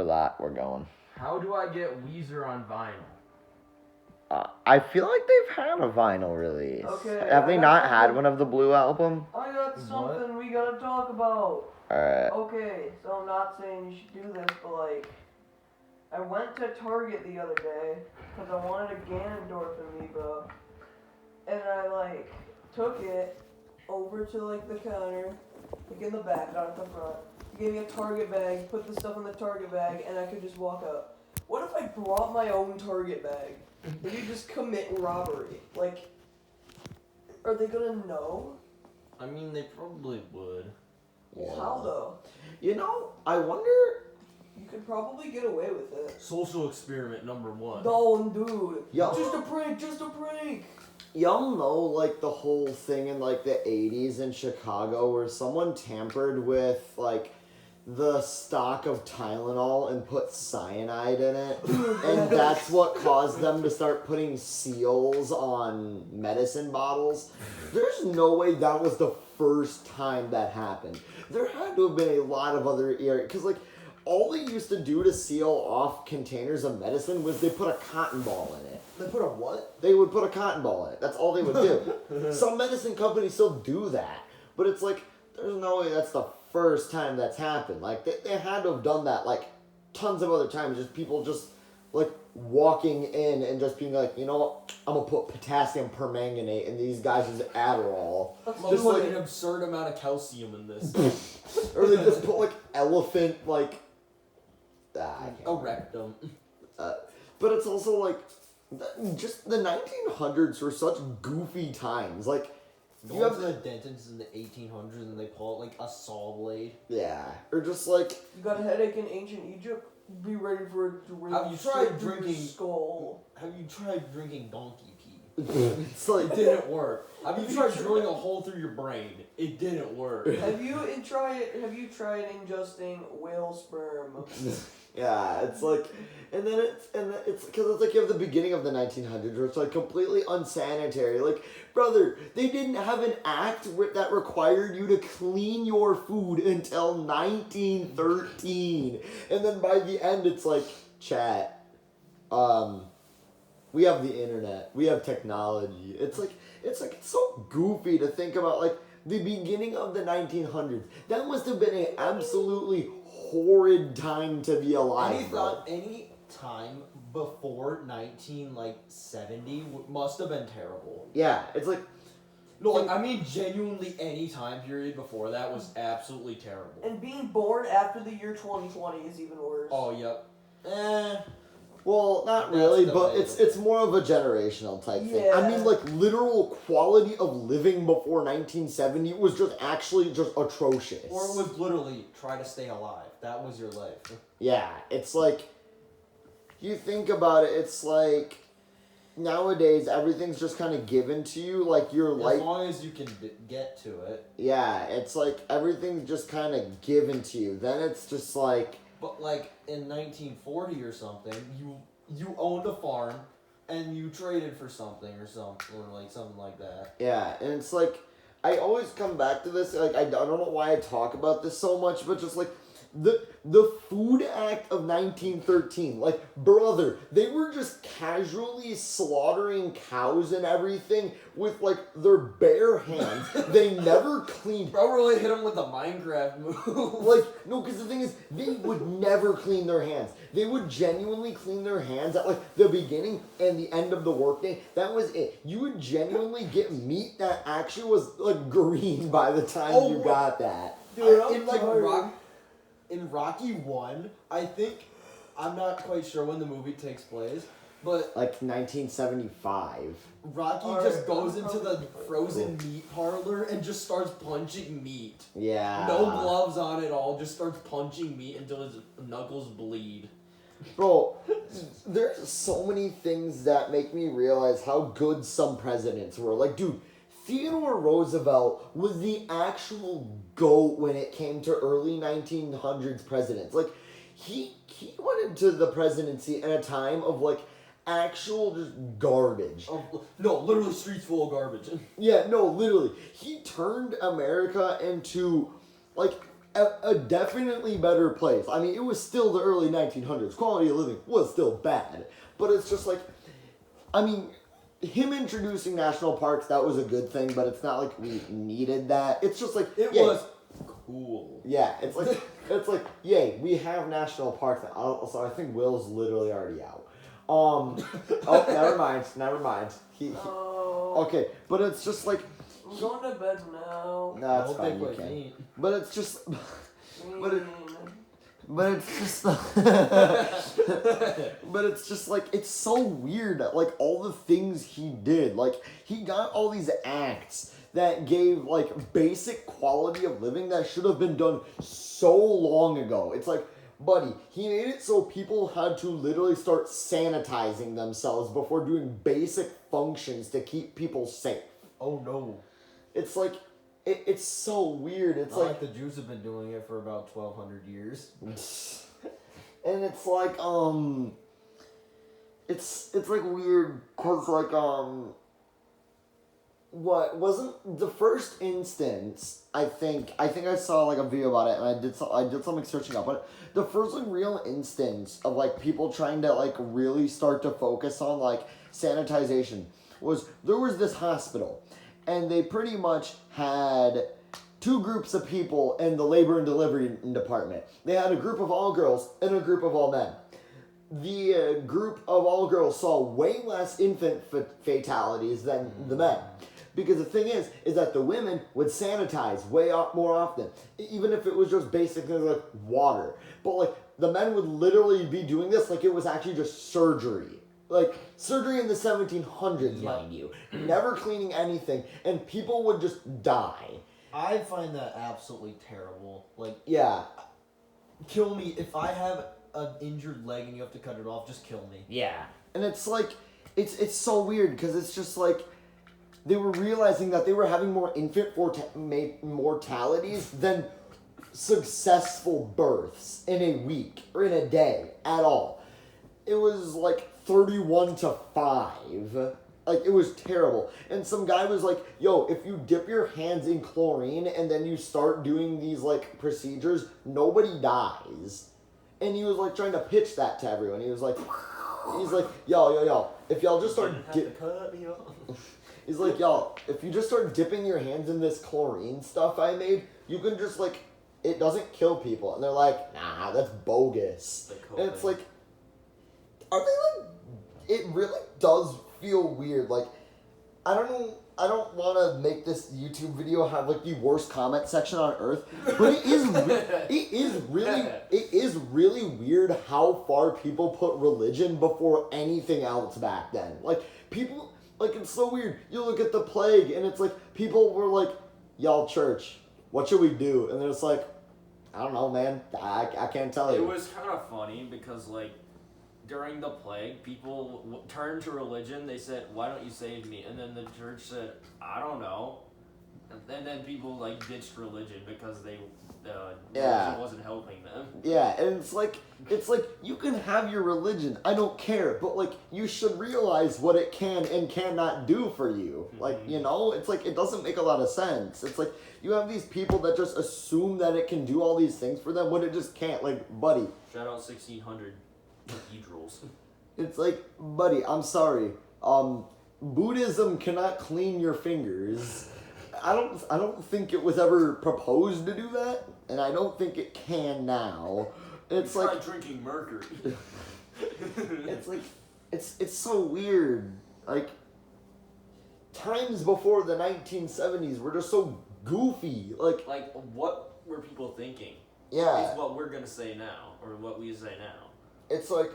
for that, we're going. How do I get Weezer on vinyl? I feel like they've had a vinyl release. Okay, Have they I got not something. had one of the Blue album? I got something we gotta talk about. Alright. Okay, so I'm not saying you should do this, but like, I went to Target the other day because I wanted a Ganondorf amoeba, and I like took it over to like the counter, like in the back, not at the front. He gave me a Target bag, put the stuff in the Target bag, and I could just walk out. What if I brought my own Target bag? Would you just commit robbery? Like, are they gonna know? I mean, they probably would. Well, how though? You know, I wonder... You could probably get away with it. Social experiment number 1. No, dude. Yo. Just a prank. Y'all know, like, the whole thing in, like, the 80s in Chicago where someone tampered with, like, the stock of Tylenol and put cyanide in it, and that's what caused them to start putting seals on medicine bottles. There's no way that was the first time that happened. There had to have been a lot of other areas, because, like, all they used to do to seal off containers of medicine was they put a cotton ball in it. They put a what? They would put a cotton ball in it. That's all they would do. Some medicine companies still do that, but it's like, there's no way that's the first time that's happened. Like, they had to have done that, like, tons of other times. Just people just, like, walking in and just being like, you know what, I'm gonna put potassium permanganate in these guys' Adderall. Just like an absurd amount of calcium in this. Or they just put, like, elephant, like, I can't a rectum. But it's also, like, just the 1900s were such goofy times. Like, You have to the dentist in the 1800s and they pull out like a saw blade. Yeah, or just like you got a headache in ancient Egypt. Be ready for a drill. Have you tried drinking skull? Have you tried drinking donkey pee? It's like it didn't work. Have you tried drilling a hole through your brain? It didn't work. Have you tried ingesting whale sperm? Yeah, it's like, and then it's because it's like you have the beginning of the 1900s where it's like completely unsanitary. Like, brother, they didn't have an act that required you to clean your food until 1913, and then by the end it's like, chat, we have the internet, we have technology. It's so goofy to think about like the beginning of the 1900s. That must have been an absolutely horrid time to be alive. Any time before 1970 must have been terrible. Yeah, it's like no, like, I mean genuinely any time period before that was absolutely terrible. And being born after the year 2020 is even worse. Oh, yep. Well, not really, but it's more of a generational type thing. I mean, like, literal quality of living before 1970 was just actually just atrocious. Or it was literally try to stay alive. That was your life. Yeah, it's like, you think about it, it's like, nowadays everything's just kind of given to you, like your life. As long as you can get to it. Yeah, it's like everything's just kind of given to you. Then it's just like. But like in 1940 or something, you owned a farm and you traded for something or something like that. Yeah, and it's like I always come back to this. Like I don't know why I talk about this so much, but just like the Food Act of 1913, like, brother, they were just casually slaughtering cows and everything with, like, their bare hands. They never cleaned. Bro really hit them with the Minecraft move. Like, no, because the thing is, they would never clean their hands. They would genuinely clean their hands at, like, the beginning and the end of the workday. That was it. You would genuinely get meat that actually was, like, green by the time you got that. Dude, In Rocky 1, I think, I'm not quite sure when the movie takes place, but... Like 1975. Rocky just goes into the frozen meat parlor and just starts punching meat. Yeah. No gloves on at all, just starts punching meat until his knuckles bleed. Bro, there's so many things that make me realize how good some presidents were. Like, dude, Theodore Roosevelt was the actual GOAT when it came to early 1900s presidents. Like, he went into the presidency at a time of, like, actual just garbage. No, literally streets full of garbage. Yeah, no, literally. He turned America into, like, a definitely better place. I mean, it was still the early 1900s. Quality of living was still bad. But it's just like, I mean, him introducing national parks, that was a good thing, but it's not like we needed that. It's just like, It yay. was cool. Yeah, it's like, yay, we have national parks. So I think Will's literally already out. Oh, never mind. Oh. Okay, but it's just like, I'm going to bed now. no, it's Don't fine, think you what can. you need. But it's just, Mean. but it's just, but it's just like, it's so weird, like, all the things he did. Like, he got all these acts that gave, like, basic quality of living that should have been done so long ago. It's like, buddy, he made it so people had to literally start sanitizing themselves before doing basic functions to keep people safe. Oh no. It's like, it's so weird. It's Not like the Jews have been doing it for about 1,200 years. and it's like, it's like weird, cause like, what wasn't the first instance? I think I saw like a video about it, and I did something searching up, but the first like real instance of like people trying to like really start to focus on like sanitization was there was this hospital, and they pretty much had two groups of people in the labor and delivery department. They had a group of all girls and a group of all men. The group of all girls saw way less infant fatalities than the men. Because the thing is that the women would sanitize way more often. Even if it was just basic things like water. But like, the men would literally be doing this like it was actually just surgery. Like, surgery in the 1700s, mind you. Never cleaning anything. And people would just die. I find that absolutely terrible. Like, Yeah. kill me. If I have an injured leg and you have to cut it off, just kill me. Yeah. And it's like, it's so weird because it's just like, they were realizing that they were having more infant mortalities than successful births in a week or in a day at all. It was like 31 to 5. Like, it was terrible. And some guy was like, yo, if you dip your hands in chlorine and then you start doing these like procedures, nobody dies. And he was like trying to pitch that to everyone. He's like, yo, if y'all just start cut me off. He's like, y'all, if you just start dipping your hands in this chlorine stuff I made, you can just, like, it doesn't kill people. And they're like, nah, that's bogus. And it's like, are they, like, it really does feel weird. Like, I don't want to make this YouTube video have, like, the worst comment section on earth, but it is really weird how far people put religion before anything else back then. Like, people... Like, it's so weird. You look at the plague, and it's like, people were like, y'all church, what should we do? And then it's like, I don't know, man. I can't tell you. It was kind of funny because, like, during the plague, people turned to religion. They said, why don't you save me? And then the church said, I don't know. And then people, like, ditched religion because religion wasn't helping them. Yeah, and it's like, you can have your religion, I don't care, but, like, you should realize what it can and cannot do for you. Like, you know, it's like, it doesn't make a lot of sense. It's like, you have these people that just assume that it can do all these things for them when it just can't. Like, buddy. Shout out 1600 cathedrals. It's like, buddy, I'm sorry. Buddhism cannot clean your fingers. I don't think it was ever proposed to do that, and I don't think it can now. It's Try like drinking mercury. it's like it's so weird. Like, times before the 1970s were just so goofy. Like what were people thinking? Yeah. Is what we're gonna say now, or what we say now. It's like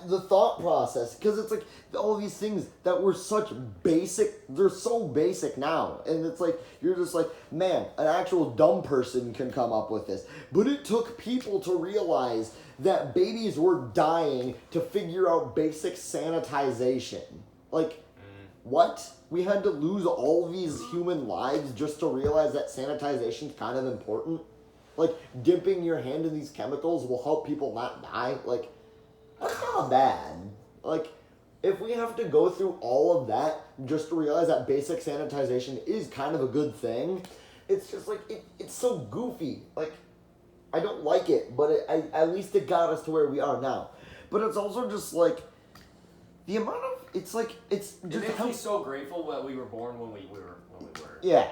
the thought process, because it's like all these things that were such basic, they're so basic now, and it's like you're just like, man, an actual dumb person can come up with this, but it took people to realize that babies were dying to figure out basic sanitization. Like, what? We had to lose all these human lives just to realize that sanitization's kind of important? Like, dipping your hand in these chemicals will help people not die? Like, that's kind of bad. Like, if we have to go through all of that just to realize that basic sanitization is kind of a good thing, it's just like it's so goofy. Like, I don't like it, but at least it got us to where we are now. But it's also just like the amount of it's just It makes me so grateful that we were born when we were. Yeah,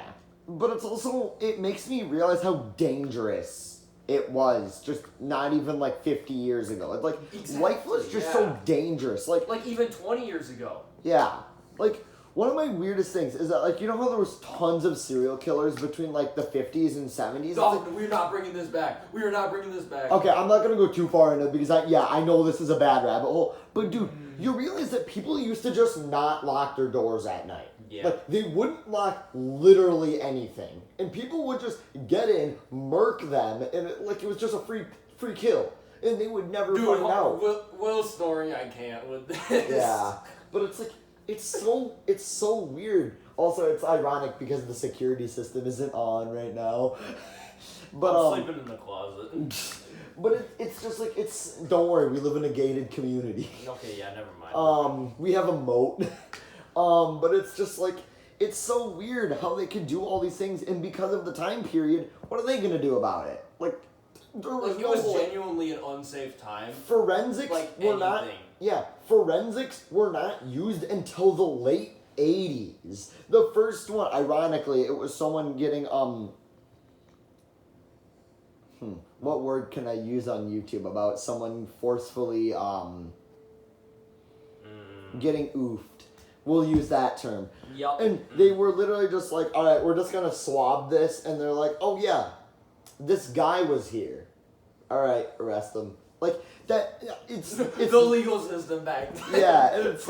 but it's also it makes me realize how dangerous it was just not even like 50 years ago. It's like life was just so dangerous. Like even 20 years ago. Yeah, like one of my weirdest things is that like you know how there was tons of serial killers between like the 50s and 70s. No, like, we're not bringing this back. We are not bringing this back. Okay, I'm not gonna go too far into it because I know this is a bad rabbit hole, but dude, you realize that people used to just not lock their doors at night. Yeah. Like they wouldn't lock literally anything, and people would just get in, murk them, and it was just a free kill, and they would never find out. Will snoring, I can't with this. Yeah, but it's like it's so weird. Also, it's ironic because the security system isn't on right now. But I'm sleeping in the closet. But it's just like don't worry, we live in a gated community. Okay, yeah, never mind. We have a moat. But it's just like it's so weird how they could do all these things, and because of the time period, what are they gonna do about it? Like there was it was genuinely an unsafe time. Forensics were not. Yeah, forensics were not used until the late 80s. The first one, ironically, it was someone getting what word can I use on YouTube about someone forcefully getting oofed? We'll use that term. Yep. And they were literally just like, all right, we're just gonna swab this, and they're like, oh yeah, this guy was here. All right, arrest him. Like that. It's the legal system back then. Yeah, and it's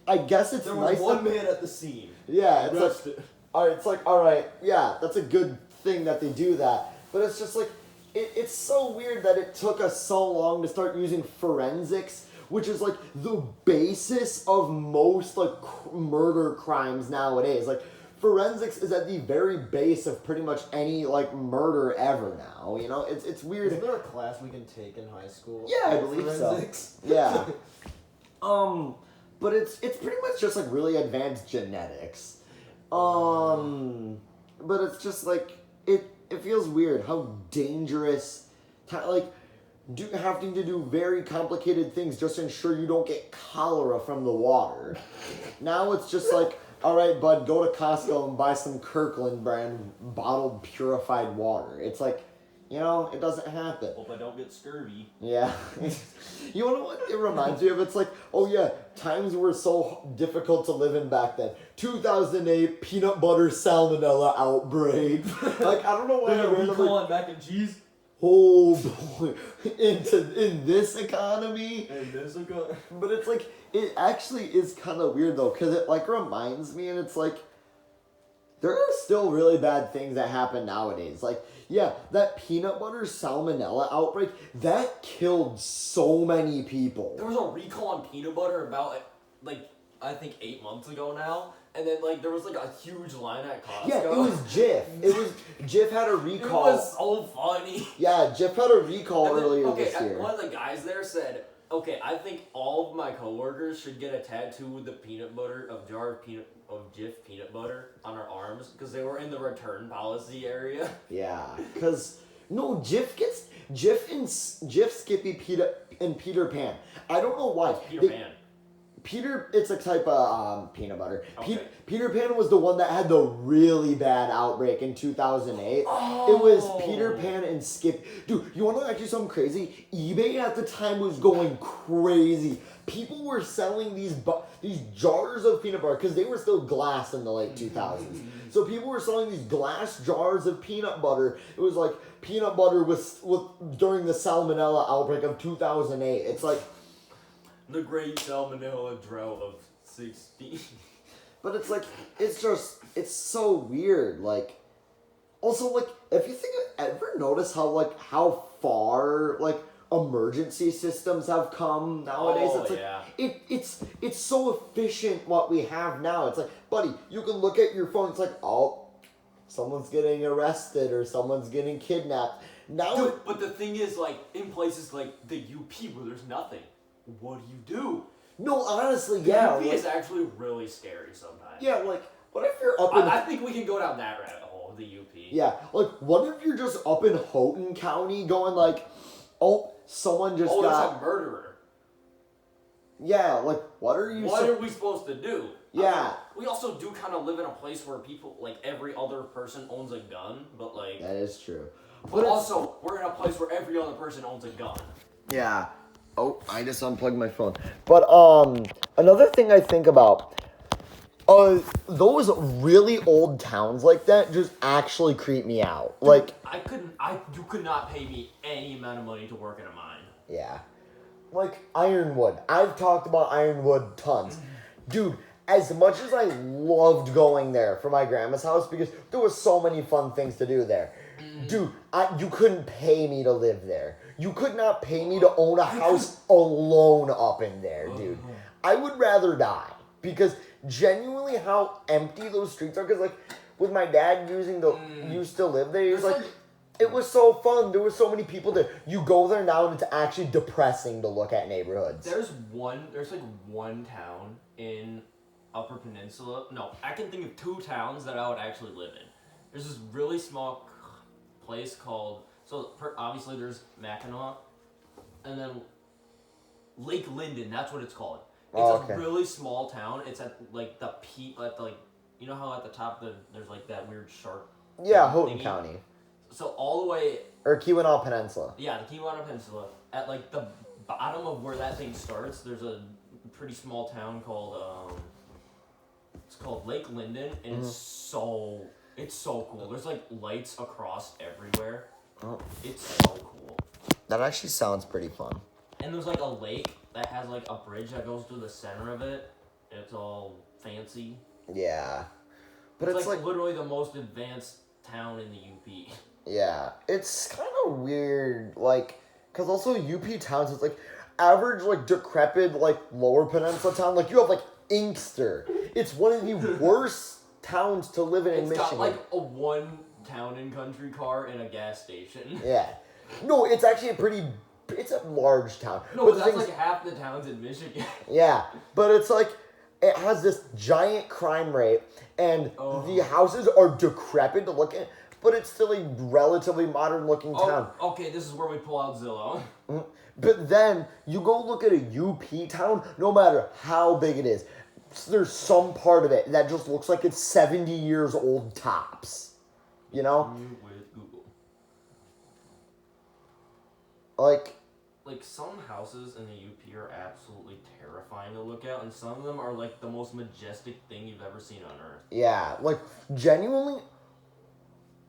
I guess it's There nice. was one man at the scene. Yeah, it's like all right, yeah, that's a good thing that they do that. But it's just like it's so weird that it took us so long to start using forensics, which is like the basis of most like murder crimes nowadays. Like forensics is at the very base of pretty much any like murder ever now. You know, it's weird. Is there a class we can take in high school? Yeah, I believe Forensics? so. Yeah. But it's pretty much just like really advanced genetics. But it's just like it feels weird how dangerous, having to do very complicated things just to ensure you don't get cholera from the water. Now it's just like, all right, bud, go to Costco and buy some Kirkland brand bottled purified water. It's like, you know, it doesn't happen. Hope I don't get scurvy. Yeah. You know what it reminds me of? It's like, oh yeah, times were so difficult to live in back then. 2008 peanut butter salmonella outbreak. Like, I don't know why I randomly... on mac and cheese? Oh boy. In this economy? But it's like, it actually is kind of weird though, because it like reminds me, and it's like, there are still really bad things that happen nowadays. Like, yeah, that peanut butter salmonella outbreak, that killed so many people. There was a recall on peanut butter about, I think 8 months ago now. And then, there was, a huge line at Costco. Yeah, it was Jif. Jif had a recall. It was so funny. Yeah, Jif had a recall earlier this year. One of the guys there said, okay, I think all of my coworkers should get a tattoo with the peanut butter, of Jif peanut butter on our arms, because they were in the return policy area. Yeah, because, no, Jif, Skippy, and Peter Pan. I don't know why. Peter Pan. It's a type of peanut butter. Okay. Peter Pan was the one that had the really bad outbreak in 2008. Oh. It was Peter Pan and Skip. Dude, you want to know actually something crazy? eBay at the time was going crazy. People were selling these jars of peanut butter because they were still glass in the late 2000s. So people were selling these glass jars of peanut butter. It was like peanut butter with during the salmonella outbreak of 2008. It's like the great salmonella drought of 16. But it's like, it's so weird. Like, also, if you ever notice how far, emergency systems have come nowadays? Oh, it's yeah. It's so efficient what we have now. It's like, buddy, you can look at your phone, it's like, oh, someone's getting arrested or someone's getting kidnapped. Now, dude, but the thing is, in places like the UP where there's nothing, what do you do? No, honestly, yeah. The UP is actually really scary sometimes. Yeah, What if you're up in... I think we can go down that rabbit hole, the UP. Yeah, like, what if you're just up in Houghton County going like, oh, someone just got... there's a murderer. Yeah, like, what are you... What are we supposed to do? Yeah. I mean, we also do kind of live in a place where people, like, every other person owns a gun, but, like... That is true. But also, we're in a place where every other person owns a gun. Yeah. Oh, I just unplugged my phone. But, another thing I think about... those really old towns like that just actually creep me out. Like... You could not pay me any amount of money to work in a mine. Yeah. Like, Ironwood. I've talked about Ironwood tons. Dude, as much as I loved going there for my grandma's house, because there was so many fun things to do there. Dude, you couldn't pay me to live there. You could not pay me to own a house alone up in there, dude. I would rather die. Because genuinely how empty those streets are, because, like, with my dad used to live there, he was like... It was so fun. There were so many people there. You go there now and it's actually depressing to look at neighborhoods. There's like one town in Upper Peninsula. No, I can think of 2 towns that I would actually live in. There's this really small place called, obviously there's Mackinac, and then Lake Linden, that's what it's called. It's a really small town. It's at like the peak, you know how at the top there's like that weird shark. Yeah, Houghton County. So all the way... Or Keweenaw Peninsula. Yeah, the Keweenaw Peninsula. At, like, the bottom of where that thing starts, there's a pretty small town called, it's called Lake Linden, and it's so cool. There's, like, lights across everywhere. Oh. It's so cool. That actually sounds pretty fun. And there's, like, a lake that has, like, a bridge that goes through the center of it. It's all fancy. Yeah. But it's like literally the most advanced town in the UP. Yeah, it's kind of weird, like, because also UP towns, it's like, average, like, decrepit, like, lower peninsula town, like, you have, like, Inkster. It's one of the worst towns to live in Michigan. It's got, like, a one town and country car and a gas station. Yeah. No, it's actually it's a large town. No, but that's, like, half the towns in Michigan. Yeah, but it's, like, it has this giant crime rate, and the houses are decrepit to look at. But it's still a relatively modern-looking town. Okay, this is where we pull out Zillow. But then, you go look at a UP town, no matter how big it is, there's some part of it that just looks like it's 70 years old tops. You know? With Google. Like, some houses in the UP are absolutely terrifying to look at, and some of them are, like, the most majestic thing you've ever seen on Earth. Yeah, like, genuinely...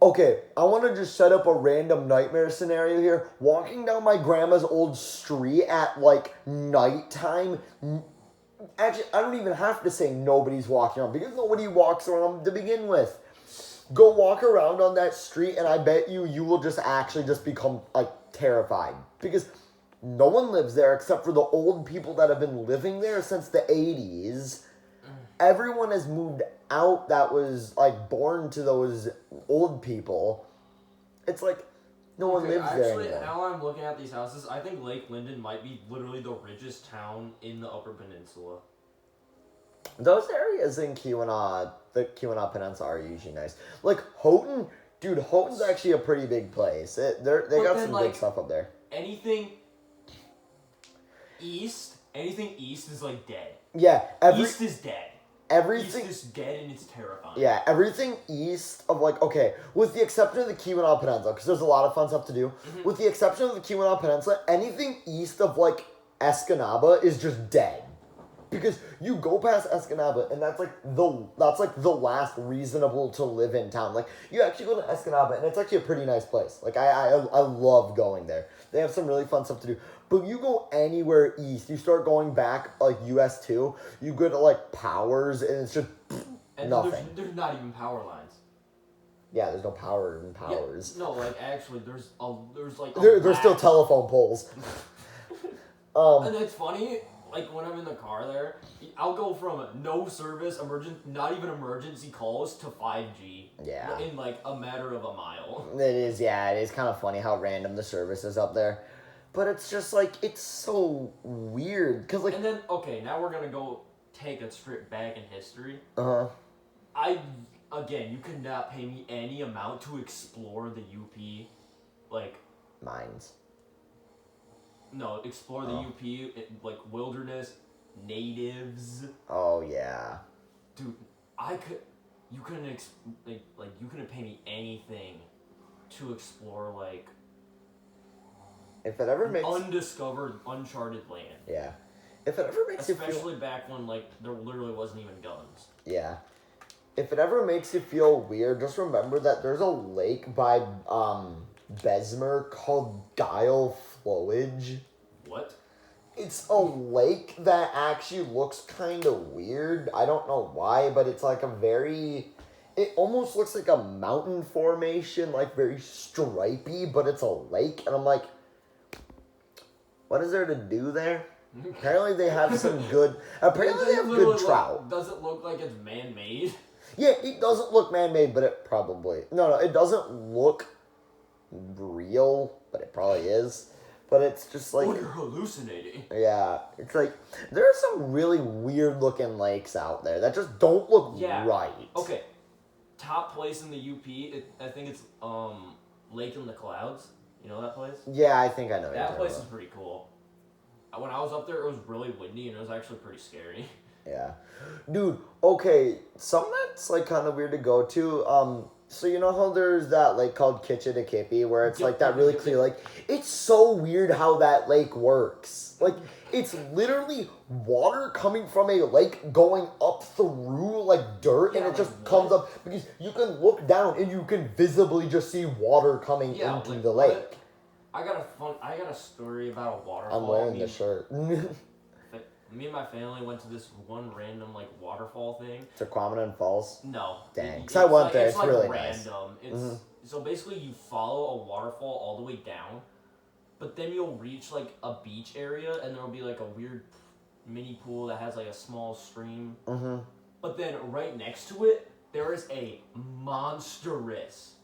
Okay, I want to just set up a random nightmare scenario here. Walking down my grandma's old street at, like, nighttime. Actually, I don't even have to say nobody's walking around, because nobody walks around to begin with. Go walk around on that street, and I bet you will just actually just become, like, terrified. Because no one lives there except for the old people that have been living there since the 80s. Everyone has moved out that was, like, born to those old people. It's like, no one lives there anymore. Now I'm looking at these houses, I think Lake Linden might be literally the richest town in the Upper Peninsula. Those areas in Keweenaw, the Keweenaw Peninsula, are usually nice. Like, Houghton, dude, Houghton's actually a pretty big place. They got some good stuff up there. Anything east is, like, dead. Yeah. East is dead. Everything East is dead and it's terrifying. Yeah, everything east of, like, okay, with the exception of the Keweenaw Peninsula, because there's a lot of fun stuff to do. Mm-hmm. With the exception of the Keweenaw Peninsula, anything east of, like, Escanaba is just dead. Because you go past Escanaba, and that's like the last reasonable to live in town. Like, you actually go to Escanaba, and it's actually a pretty nice place. Like, I love going there. They have some really fun stuff to do. But you go anywhere east, you start going back, like, US 2, you go to, like, Powers, and it's just nothing. There's not even power lines. Yeah, there's no power in Powers. Yeah, no, like, actually, there's still telephone poles. And it's funny, like, when I'm in the car there, I'll go from no service, not even emergency calls, to 5G. Yeah. In, like, a matter of a mile. It is kind of funny how random the service is up there. But it's just, like, it's so weird, because, like... And then, okay, now we're gonna go take a trip back in history. Uh-huh. Again, you could not pay me any amount to explore the UP, like. Mines. No, explore the UP, like wilderness, natives. Oh yeah. Dude, you couldn't you couldn't pay me anything to explore like. If it ever makes undiscovered, uncharted land. Yeah. If it ever makes you feel... Especially back when, like, there literally wasn't even guns. Yeah. If it ever makes you feel weird, just remember that there's a lake by, Bessemer called Guile Flowage. What? It's a lake that actually looks kind of weird. I don't know why, but it's like a very... It almost looks like a mountain formation, like very stripy, but it's a lake. And I'm like, what is there to do there? Apparently they have some good... Apparently they have good trout. Does it look like it's man-made? Yeah, it doesn't look man-made, but it probably... No, it doesn't look real, but it probably is. But it's just like... Oh, you're hallucinating. Yeah, it's like... There are some really weird-looking lakes out there that just don't look right. Okay. Top place in the UP, I think it's Lake in the Clouds. You know that place? Yeah, I think I know. That place is pretty cool. When I was up there, it was really windy and it was actually pretty scary. Yeah. Dude, okay, something that's like kind of weird to go to, so you know how there's that lake called Kitchitikipi where it's like that really clear lake? It's so weird how that lake works. Like, it's literally water coming from a lake going up through like dirt and it just comes up because you can look down and you can visibly just see water coming into the lake. I got a story about a waterfall. I'm wearing the shirt. Me and my family went to this one random like waterfall thing. Tequamanon Falls? No. Dang. Because I went there. It's like really random. nice. So basically you follow a waterfall all the way down, but then you'll reach like a beach area and there'll be like a weird mini pool that has like a small stream. But then right next to it, there is a monstrous,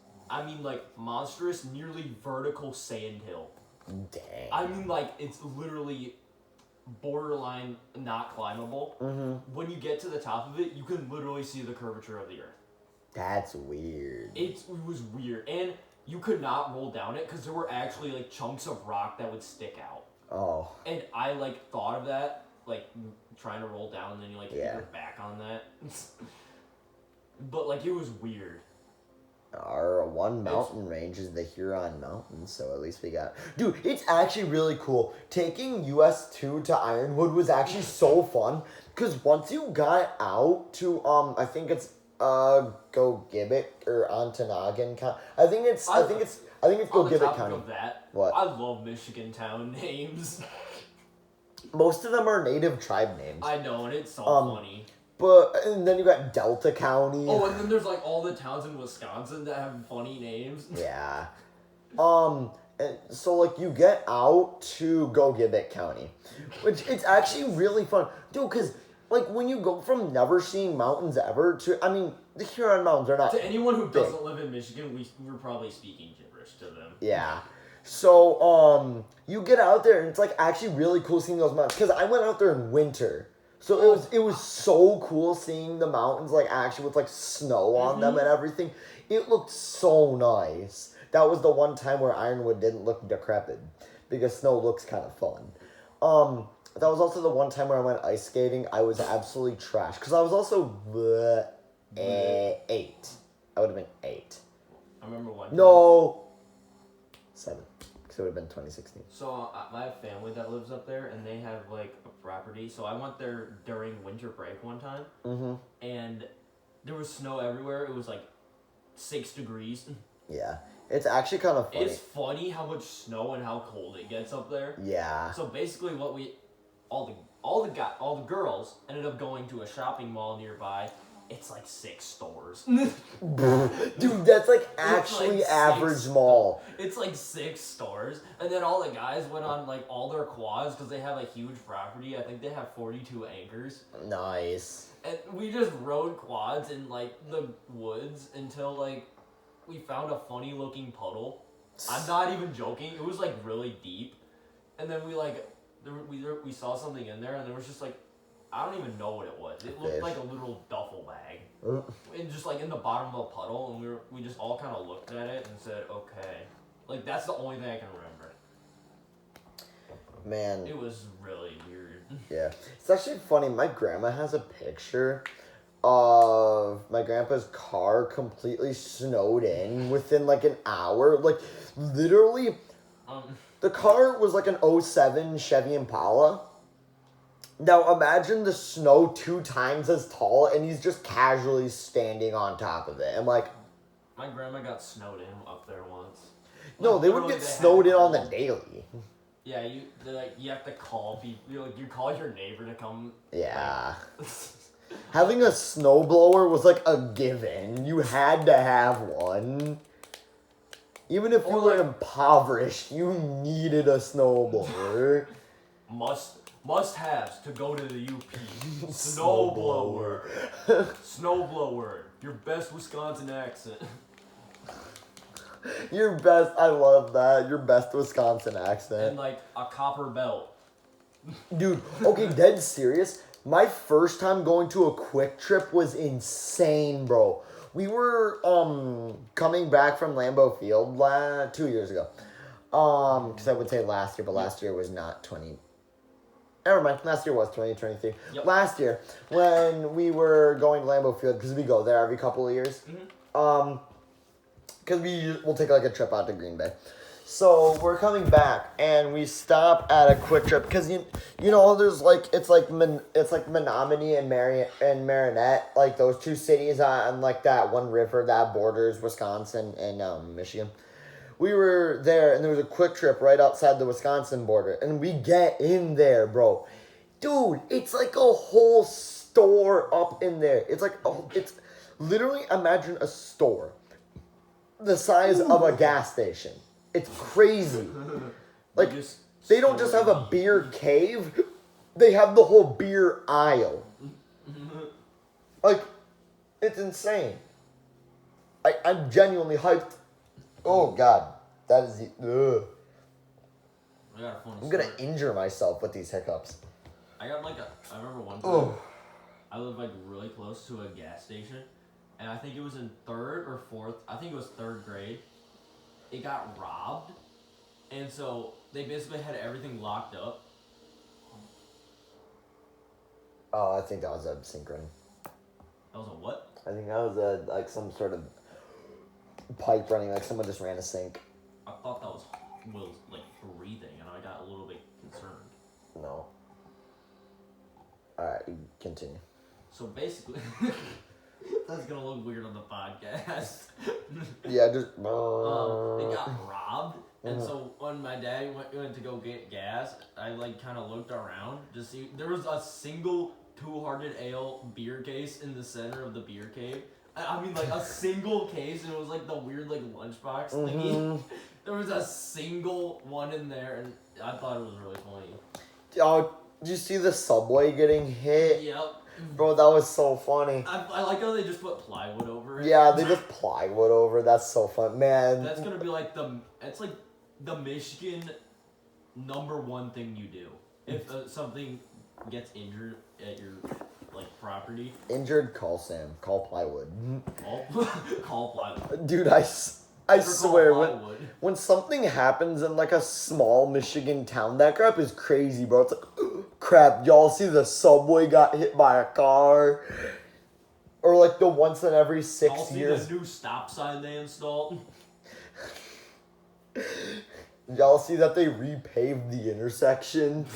nearly vertical sand hill. Dang. I mean, like, it's literally borderline not climbable. When you get to the top of it, you can literally see the curvature of the earth. That's weird. It was weird. And you could not roll down it because there were actually, like, chunks of rock that would stick out. Oh. And I, like, thought of that, like, trying to roll down and then you, like, hit your back on that. But, like, it was weird. Our one mountain range is the Huron Mountains, so at least we got... Dude, it's actually really cool. Taking US 2 to Ironwood was actually so fun, because once you got out to, I think it's, Go Gibbet, or Ontonagon County. I think it's Go Gibbet County. Of that, what? I love Michigan town names. Most of them are native tribe names. I know, and it's so funny. But, and then you got Delta County. Oh, and then there's, like, all the towns in Wisconsin that have funny names. Yeah. And so, like, you get out to Go Gibbet County, which it's actually really fun. Dude, because, like, when you go from never seeing mountains ever to, I mean, the Huron Mountains are not To anyone who big. doesn't live in Michigan, we're probably speaking gibberish to them. Yeah. So, you get out there, and it's, like, actually really cool seeing those mountains. Because I went out there in winter. So it was so cool seeing the mountains, like, actually with, like, snow on them and everything. It looked so nice. That was the one time where Ironwood didn't look decrepit, because snow looks kind of fun. That was also the one time where I went ice skating. I was absolutely trashed, because I was also 8. I would have been 8. I remember one. No. 7. Because it would have been 2016. So I have family that lives up there, and they have, like, a property. So I went there during winter break one time, and there was snow everywhere. It was, like, 6 degrees. Yeah. It's actually kind of funny. It's funny how much snow and how cold it gets up there. Yeah. So basically all the girls ended up going to a shopping mall nearby. It's like 6 stores. Dude, that's like actually like average mall. It's like 6 stores. And then all the guys went on like all their quads because they have a huge property. I think they have 42 acres. Nice. And we just rode quads in like the woods until like we found a funny looking puddle. I'm not even joking. It was like really deep. And then we saw something in there and there was just like I don't even know what it was. It looked Fish. like a little duffel bag. Uh. And just like in the bottom of a puddle, and we just all kind of looked at it and said, okay. Like, that's the only thing I can remember. Man. It was really weird. Yeah. It's actually funny. My grandma has a picture of my grandpa's car completely snowed in within like an hour. Like, literally, the car was like an 07 Chevy Impala. Now, imagine the snow 2 times as tall, and he's just casually standing on top of it. I'm like... My grandma got snowed in up there once. No, Like, they would get snowed in on the daily. Yeah, you have to call people. You call your neighbor to come. Yeah. Like, Having a snowblower was like a given. You had to have one. Even if you Or, were like- impoverished, you needed a snowblower. Must-haves to go to the UP. Snowblower. Snowblower. Your best Wisconsin accent. Your best, I love that. Your best Wisconsin accent. And like a copper belt. Dude, okay, dead serious. My first time going to a Quick Trip was insane, bro. We were coming back from Lambeau Field 2 years ago. Because I would say last year, but last year was not 20. Never mind, last year was 2023. Yep. Last year, when we were going to Lambeau Field, because we go there every couple of years. Because we'll take like a trip out to Green Bay. So we're coming back, and we stop at a Quick Trip because you know there's like it's like Menominee and Marinette, like those 2 cities on like that one river that borders Wisconsin and Michigan. We were there, and there was a Quick Trip right outside the Wisconsin border, and we get in there, bro. Dude, it's like a whole store up in there. It's like it's literally, imagine a store the size of a gas station. It's crazy. Like, they don't just have a beer cave, they have the whole beer aisle. Like, it's insane. I'm genuinely hyped. Oh, God. That is... Ugh. I got a funny I'm gonna story. injure myself with these hiccups. I remember one time, Oh. I lived like really close to a gas station, and I think it was in 3rd or 4th, I think it was 3rd grade, it got robbed, and so they basically had everything locked up. Oh, I think that was a synchron. That was a what? I think that was like some sort of pipe running, like someone just ran a sink. I thought that was like breathing, and I got a little bit concerned. No. Alright, continue. So basically, that's gonna look weird on the podcast. Yeah, just... It got robbed, and so when my dad went to go get gas, I like kind of looked around to see there was a single two-hearted ale beer case in the center of the beer cave. I mean, like a single case, and it was like the weird like lunchbox thingy. There was a single one in there, and I thought it was really funny. Oh, did you see the subway getting hit? Yep. Bro, that was so funny. I like how they just put plywood over it. Yeah, they just plywood over. That's so fun, man. That's gonna be like it's like the Michigan #1 thing you do if something gets injured at your like property. Injured, call Sam. Call plywood. Call plywood. Dude, I swear, Plywood. when something happens in like a small Michigan town, that crap is crazy, bro. It's like, crap, y'all see the subway got hit by a car? Or like the once in every 6 I'll see years. the new stop sign they installed. Y'all see that they repaved the intersection?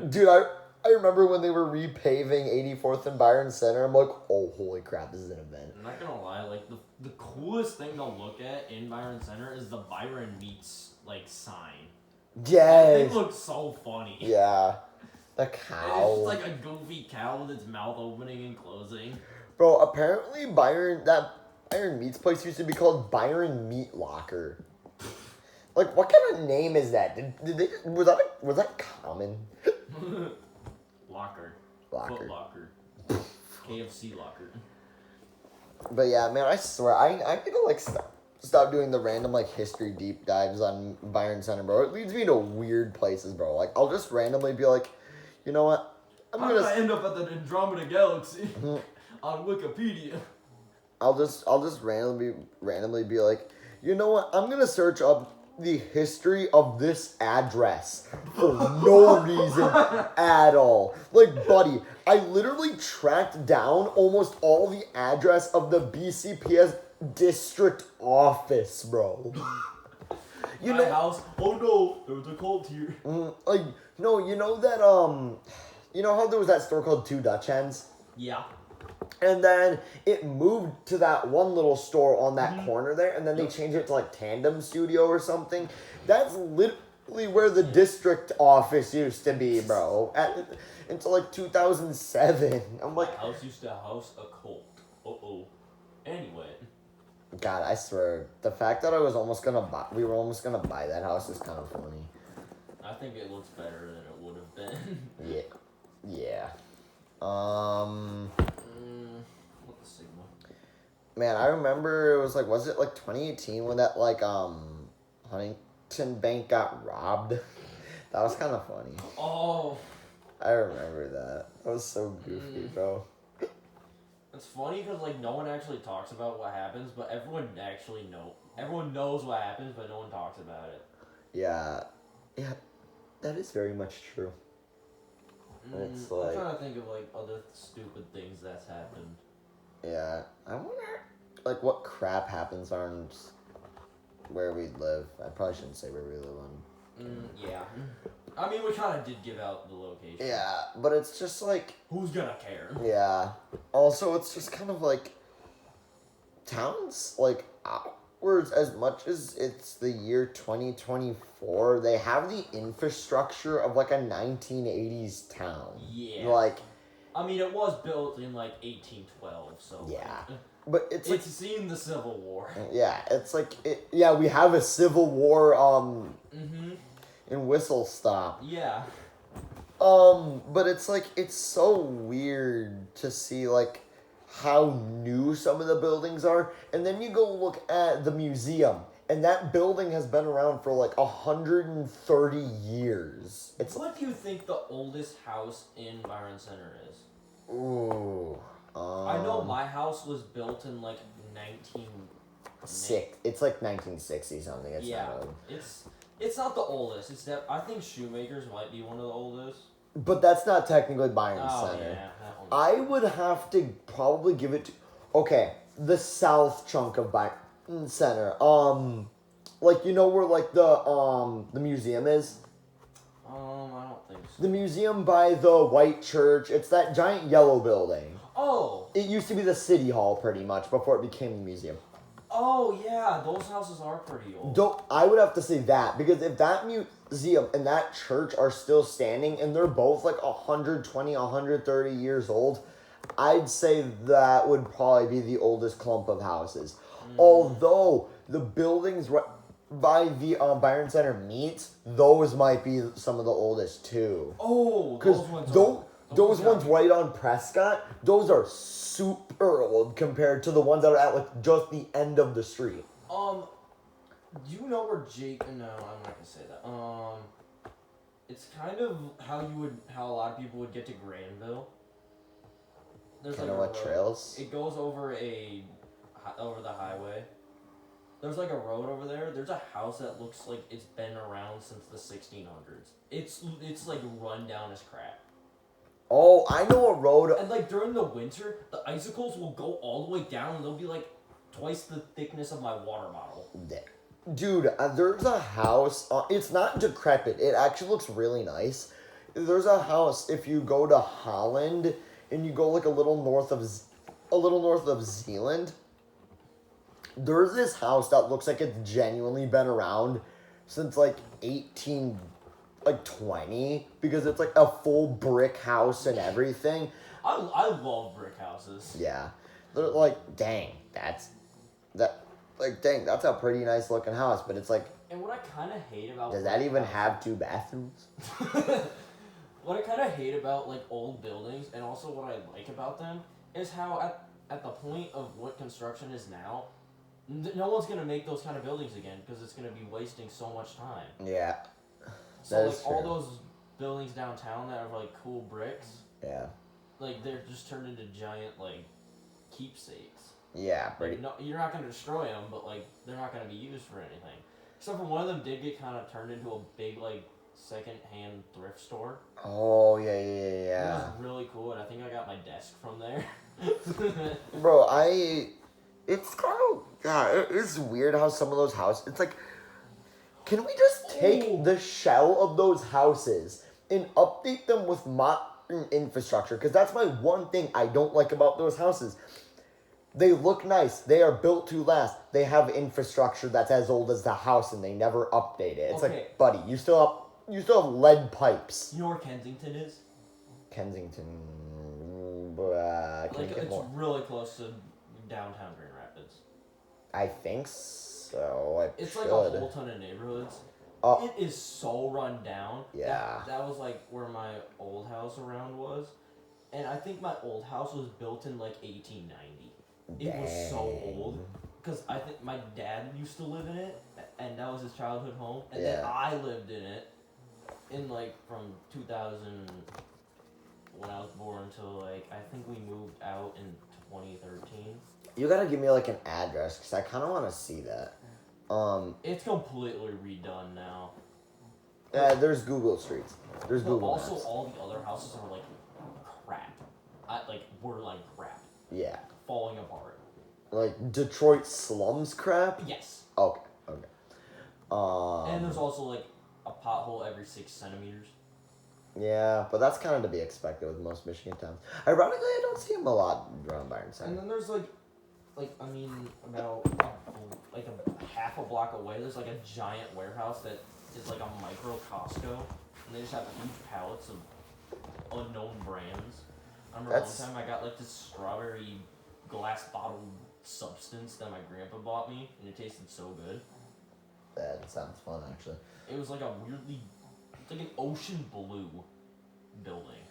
Dude, I remember when they were repaving 84th and Byron Center. I'm like, oh, holy crap, this is an event. I'm not gonna lie, like the coolest thing to look at in Byron Center is the Byron Meats like sign. That Yes. thing looks so funny. Yeah. The It's cow. just like a goofy cow with its mouth opening and closing. Bro, apparently that Byron Meats place used to be called Byron Meat Locker. Like, what kind of name is that? Did they was that common? Locker. Locker. Foot locker. KFC locker. But yeah, man, I swear, I need to like stop doing the random like history deep dives on Byron Center, bro. It leads me to weird places, bro. Like, I'll just randomly be like, you know what? How did I end up at the Andromeda Galaxy on Wikipedia? I'll just randomly be like, you know what? I'm gonna search up the history of this address for no reason at all. Like, buddy, I literally tracked down almost all the address of the BCPS district office, bro. You My house. Oh no, there was a cult here. Like, no, you know that you know how there was that store called Two Dutch Hens? Yeah. And then it moved to that one little store on that corner there, and then they changed it to like Tandem Studio or something. That's literally where the district office used to be, bro. Until like 2007. I'm like, My house used to house a cult. Anyway. God, I swear, the fact that we were almost gonna buy that house is kind of funny. I think it looks better than it would have been. Yeah. What the Sigma? Man, I remember it was like, was it like 2018 when that like Huntington Bank got robbed? That was kind of funny. Oh. I remember that. That was so goofy, bro. It's funny because like no one actually talks about what happens, but everyone knows what happens, but no one talks about it. Yeah, that is very much true. It's I'm like, trying to think of like other stupid things that's happened. yeah, I wonder like what crap happens on where we live. I probably shouldn't say where we live on. Yeah. I mean, we kind of did give out the location. Yeah, but it's just like, Who's gonna care? yeah. Also, it's just kind of like towns like outwards, as much as it's the year 2024, they have the infrastructure of like a 1980s town. Yeah. Like, I mean, it was built in like 1812, so yeah. like, But it's like, seen the Civil War. yeah, it's like we have a civil war in Whistle Stop. Yeah. But it's like, it's so weird to see like how new some of the buildings are, and then you go look at the museum, and that building has been around for like 130 years. It's What do you think the oldest house in Byron Center is? ooh. I know my house was built in like 19... It's like 1960 something. It's yeah, not old. it's not the oldest. It's that I think Shoemakers might be one of the oldest. But that's not technically Byron Oh Center. yeah, that one. I would have to probably give it to, okay, the south chunk of Byron Center. Like, you know where like the museum is? I don't think so. The museum by the white church. It's that giant yellow building. Oh. It used to be the city hall pretty much before it became a museum. Oh yeah, those houses are pretty old. I would have to say that, because if that museum and that church are still standing and they're both like 120, 130 years old, I'd say that would probably be the oldest clump of houses. Although the buildings right by the Byron Center meets, those might be some of the oldest too. Oh, Because those ones are- right on Prescott, those are super old compared to the ones that are at like just the end of the street. Do you know where Jake? No, I'm not gonna say that. It's kind of how a lot of people would get to Granville. There's Kind like of a what road. trails? It goes over over the highway. There's like a road over there. There's a house that looks like it's been around since the 1600s. It's like run down as crap. Oh, I know a road. And like during the winter, the icicles will go all the way down, and they'll be like twice the thickness of my water bottle. Dude, there's a house. It's not decrepit. It actually looks really nice. There's a house if you go to Holland and you go like a little north of Zealand. There's this house that looks like it's genuinely been around since like 20, because it's like a full brick house and everything. I love brick houses. Yeah, they're like, dang, that's a pretty nice looking house, but it's like, And what I kind of hate about does that even have 2 bathrooms? What I kind of hate about like old buildings, and also what I like about them, is how at the point of what construction is now, no one's gonna make those kind of buildings again because it's gonna be wasting so much time. Yeah. So That like is all true. those buildings downtown that are like cool bricks, Yeah. Like they're just turned into giant like keepsakes. Yeah, Like, pretty. no, you're not gonna destroy them, but like they're not gonna be used for anything. Except for one of them did get kind of turned into a big like second-hand thrift store. Oh, yeah. It was really cool, and I think I got my desk from there. Bro, it's kind of, yeah, it is weird how some of those houses, it's like, can we just take the shell of those houses and update them with modern infrastructure? Because that's my one thing I don't like about those houses. They look nice. They are built to last. They have infrastructure that's as old as the house, and they never update it. It's Okay. like, buddy, you still have lead pipes. You know where Kensington is? Kensington, can Like you get it's more? really close to downtown Grand Rapids. I think so. It's should. like a whole ton of neighborhoods. Oh. It is so run down. Yeah. That was like where my old house around was. And I think my old house was built in like 1890. It was so old. Because I think my dad used to live in it, and that was his childhood home. And then Yeah. I lived in it in like from 2000 when I was born to like, I think we moved out in 2013. You gotta give me like an address because I kind of want to see that. It's completely redone now. There's Google Streets. There's But Google also Maps. all the other houses are like crap. Were like crap. Yeah, Falling apart. like Detroit slums crap. Yes. Okay. And there's also like a pothole every 6 centimeters. Yeah, but that's kind of to be expected with most Michigan towns. Ironically, I don't see them a lot around Byron And Center. then there's about like a half a block away, there's like a giant warehouse that is like a micro Costco, and they just have huge pallets of unknown brands. I remember That's- one time I got like this strawberry glass bottle substance that my grandpa bought me, and it tasted so good. That sounds fun, actually. It was like a weirdly, it's like an ocean blue building.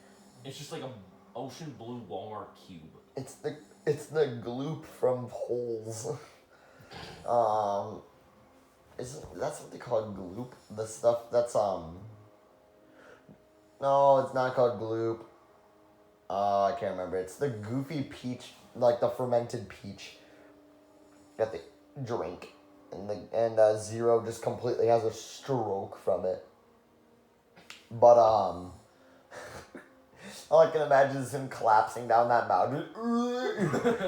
It's just like a ocean blue Walmart cube. It's the gloop from Holes. That's what they call gloop? The stuff that's No, it's not called gloop. I can't remember. It's the goofy peach, like the fermented peach that they drink, and Zero just completely has a stroke from it. But all I can imagine is him collapsing down that mountain,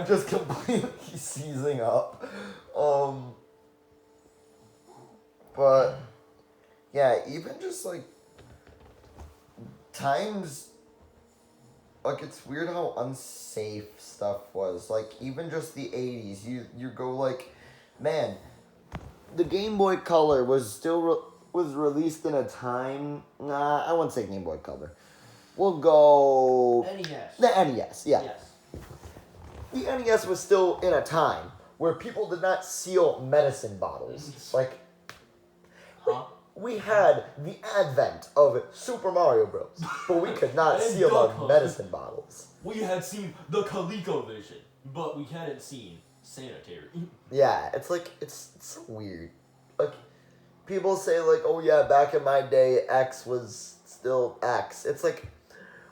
just completely seizing up. But yeah, even just like times, like it's weird how unsafe stuff was. Like even just the 80s, you go like, man, the Game Boy Color was still was released in a time. Nah, I wouldn't say Game Boy Color. We'll go NES. the NES. Yeah. Yes. The NES was still in a time where people did not seal medicine bottles. Like, Huh? we had the advent of Super Mario Bros., but we could not And seal Duck our Hunt. medicine bottles. We had seen the ColecoVision, but we hadn't seen sanitary. Yeah, it's like, it's so weird. Like, people say, like, oh yeah, back in my day, X was still X. It's like,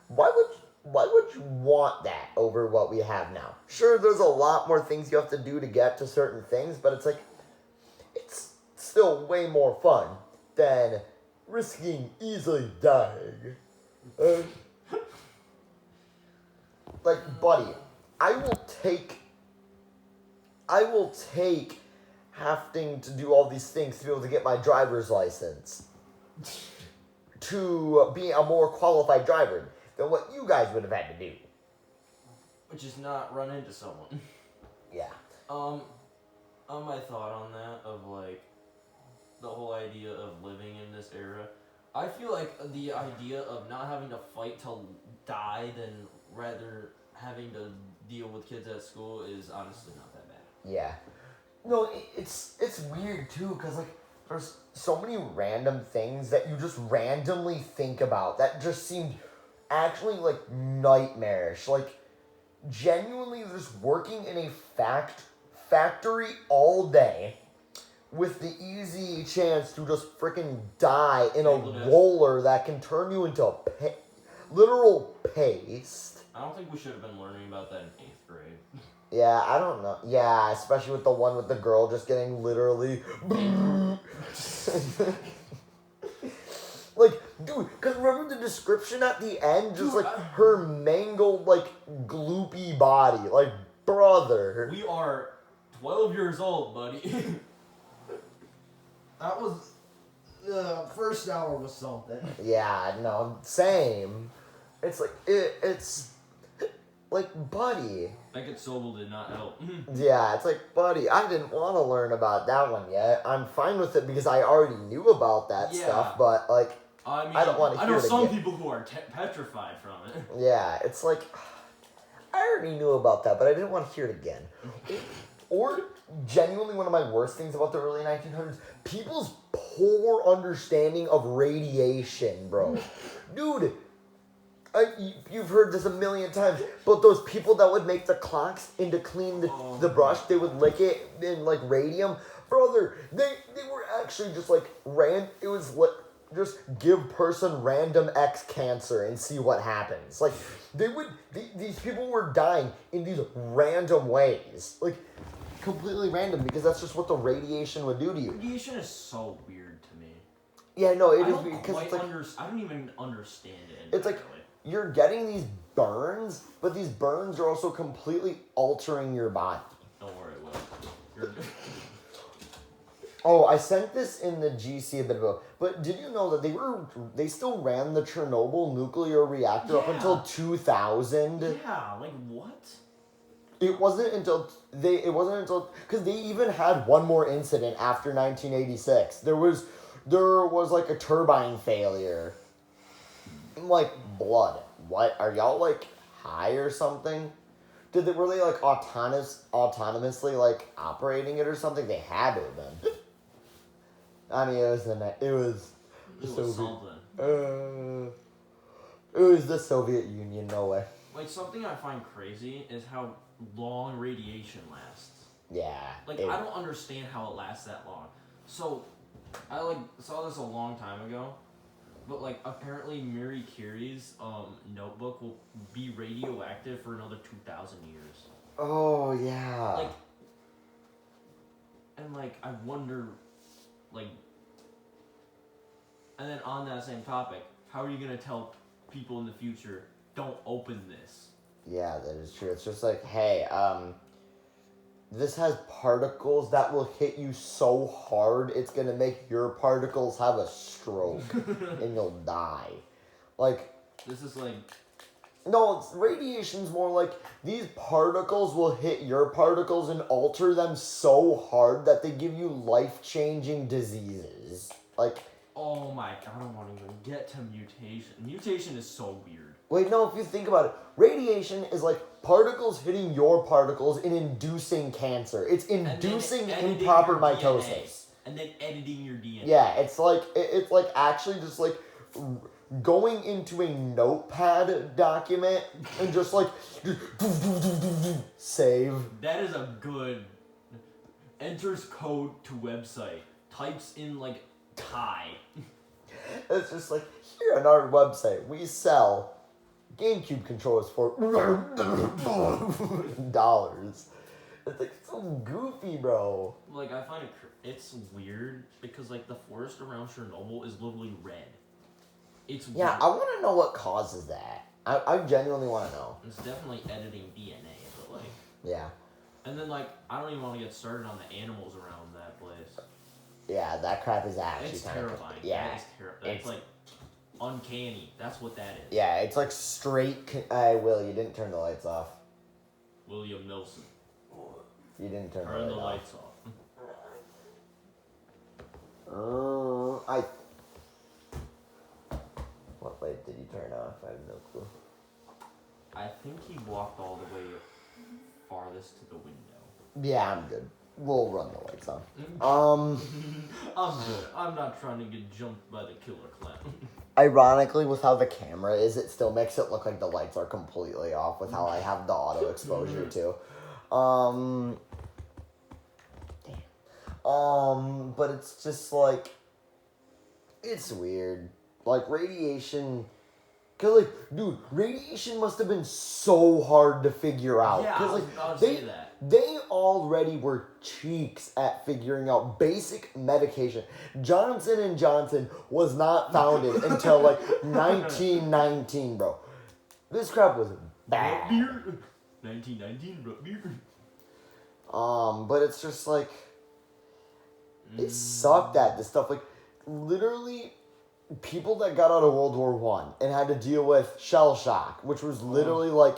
why would you want that over what we have now? Sure, there's a lot more things you have to do to get to certain things, but it's like, it's still way more fun than risking easily dying. Like, buddy, I will take having to do all these things to be able to get my driver's license to be a more qualified driver than what you guys would have had to do. Which is not run into someone. Yeah. My thought on that of like the whole idea of living in this era, I feel like the idea of not having to fight to die than rather having to deal with kids at school is honestly not that bad. Yeah. No, it's weird too, because like there's so many random things that you just randomly think about that just seemed actually like nightmarish. Like genuinely just working in a factory all day with the easy chance to just freaking die in a Bangladesh. roller that can turn you into literal paste. I don't think we should have been learning about that in 8th grade. Yeah, I don't know. Yeah, especially with the one with the girl just getting literally. Like, dude, because remember the description at the end? Just like her mangled, like, gloopy body. Like, brother. We are 12 years old, buddy. That was the first hour was something. Yeah, no, same. It's like, it's. Like, buddy. Beckett Sobel did not help. Yeah, it's like, buddy, I didn't want to learn about that one yet. I'm fine with it because I already knew about that Yeah. stuff, but, like, I mean, I don't want to I hear know it some again. people who are petrified from it. Yeah, it's like, I already knew about that, but I didn't want to hear it again. Or, genuinely, one of my worst things about the early 1900s, people's poor understanding of radiation, bro. Dude, you've heard this a million times, but those people that would make the clocks and to clean the brush, they would lick it in, like, radium. Brother, they were actually just, like, it was, like, just give person random X cancer and see what happens. Like, these people were dying in these random ways. Like, completely random, because that's just what the radiation would do to you. Radiation is so weird to me. Yeah, no, it I is don't because quite it's like, I don't even understand it. it's like, entirely. you're getting these burns, but these burns are also completely altering your body. Don't worry, Will. You're Oh, I sent this in the GC a bit ago, but did you know that they still ran the Chernobyl nuclear reactor up Yeah. until 2000? Yeah, like what? It wasn't until because they even had one more incident after 1986. There was like a turbine failure. I'm like, blood. What are y'all like high or something? Were they like autonomously like operating it or something? They had to have been. I mean, it was Something. it was the Soviet Union, no way. Like something I find crazy is how long radiation lasts. Yeah. Like I don't understand how it lasts that long. So I like saw this a long time ago, but like apparently Marie Curie's notebook will be radioactive for another 2,000 years. Oh yeah. Like, and like I wonder, like, and then on that same topic, how are you gonna tell people in the future don't open this? Yeah, that is true. It's just like, hey, this has particles that will hit you so hard it's gonna make your particles have a stroke and you'll die. Like, This is like, no, radiation's more like these particles will hit your particles and alter them so hard that they give you life-changing diseases. Like, oh my god, I don't want to even get to mutation. Mutation is so weird. wait, no, if you think about it, radiation is like particles hitting your particles and inducing cancer. It's And then inducing editing improper your DNA. mitosis. And then editing your DNA. Yeah, it's like actually just like going into a notepad document and just like save. That is a good. Enters code to website. Types in like Thai. It's just like, here on our website we sell GameCube controllers for dollars. It's like so goofy, bro. Like I find it's weird because like the forest around Chernobyl is literally red. It's Yeah, weird. I want to know what causes that. I genuinely want to know. It's definitely editing DNA, but like, Yeah. and then like I don't even want to get started on the animals around that place. Yeah, that crap is actually It's kind of terrifying. yeah. That is terrifying. It's like uncanny. That's what that is. Yeah, it's like straight. Will, you didn't turn the lights off. William Milson. You didn't turn Turn the the lights off. lights off. What light did you turn off? I have no clue. I think he walked all the way farthest to the window. Yeah, I'm good. We'll run the lights on. I'm good. I'm not trying to get jumped by the killer clown. Ironically, with how the camera is, it still makes it look like the lights are completely off with how I have the auto exposure too. But it's just like, it's weird. Like radiation, Cause like, dude, radiation must have been so hard to figure out. Yeah, Cause I like, was they, say that. they already were cheeks at figuring out basic medication. Johnson & Johnson was not founded until like 1919, bro. This crap was bad. 1919, root beer. But it's just like, it sucked at this stuff. Like, literally, people that got out of World War One and had to deal with shell shock, which was literally like,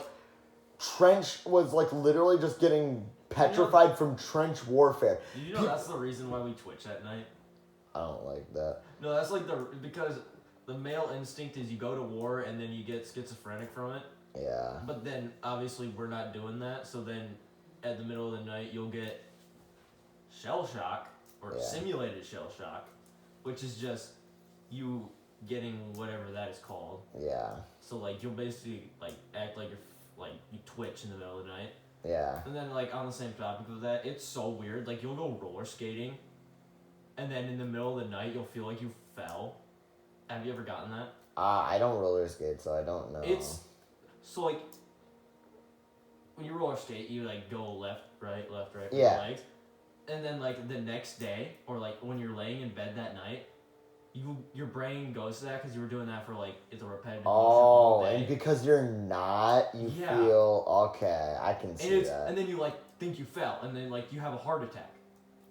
literally just getting petrified from trench warfare. Did you know that's the reason why we twitch at night? I don't like that. No, that's like because the male instinct is you go to war and then you get schizophrenic from it. Yeah. But then obviously we're not doing that, so then at the middle of the night you'll get shell shock or Yeah. simulated shell shock, which is just you getting whatever that is called. Yeah. So like you'll basically like act like you're like you twitch in the middle of the night. Yeah. And then like on the same topic of that, it's so weird. Like you'll go roller skating, and then in the middle of the night you'll feel like you fell. Have you ever gotten that? I don't roller skate, so I don't know. It's so like when you roller skate, you like go left, right, with Yeah. your legs, and then like the next day or like when you're laying in bed that night, your brain goes to that because you were doing that for like it's a repetitive motion all day. And because you're not, you Yeah. feel okay. I can see that. And then you like think you fell, and then like you have a heart attack.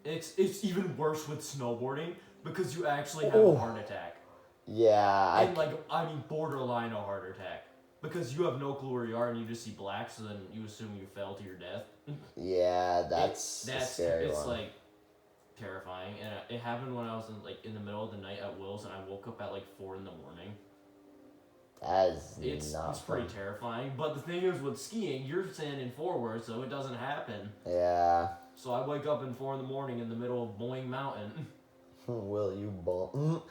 It's even worse with snowboarding because you actually have a heart attack. Yeah. And I mean borderline a heart attack. Because you have no clue where you are and you just see black, so then you assume you fell to your death. Yeah, that's a scary it's one. like terrifying, and it happened when I was in the middle of the night at Will's, and I woke up at like 4 a.m. That is It's not pretty fun. terrifying. But the thing is, with skiing, you're standing forward, so it doesn't happen. Yeah. So I wake up at 4 a.m. in the middle of Boeing Mountain. Will you bump?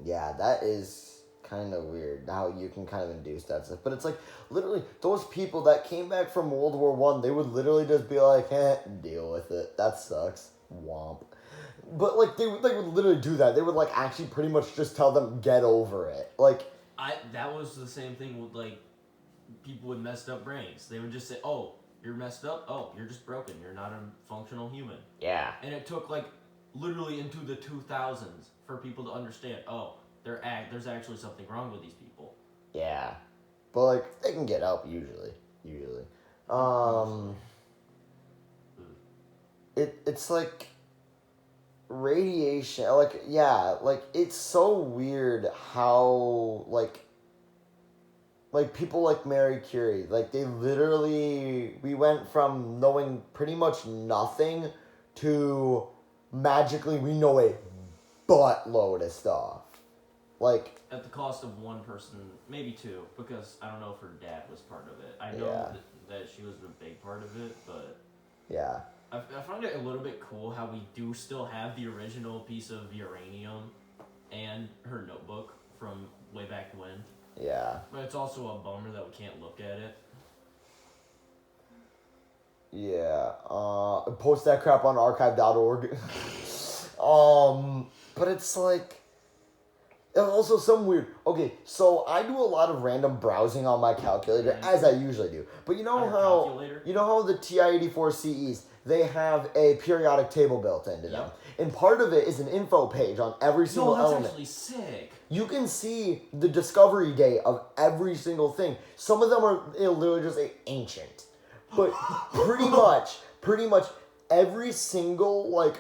Yeah, that is kind of weird how you can kind of induce that stuff. But it's like, literally, those people that came back from World War One, they would literally just be like, deal with it. That sucks. Womp. But, like, they would literally do that. They would, like, actually pretty much just tell them, get over it. Like... That was the same thing with, like, people with messed up brains. They would just say, oh, you're messed up? Oh, you're just broken. You're not a functional human. Yeah. And it took, like, literally into the 2000s for people to understand, oh, there's actually something wrong with these people. Yeah. But, like, they can get help, usually. It's, like, radiation, like, yeah, like, it's so weird how, like, people like Marie Curie, like, they literally, we went from knowing pretty much nothing to magically we know a buttload of stuff. Like... At the cost of one person, maybe two, because I don't know if her dad was part of it. I know Yeah. that she was a big part of it, but... Yeah. I find it a little bit cool how we do still have the original piece of uranium and her notebook from way back when. Yeah. But it's also a bummer that we can't look at it. Yeah. Post that crap on archive.org. But it's like... Also, some weird... Okay, so I do a lot of random browsing on my calculator, as I usually do. But you know On your how... calculator? You know how the TI-84 CEs, they have a periodic table built into them. Yep. And part of it is an info page on every single No, that's element. actually sick. You can see the discovery date of every single thing. Some of them are literally just ancient. But pretty much every single, like,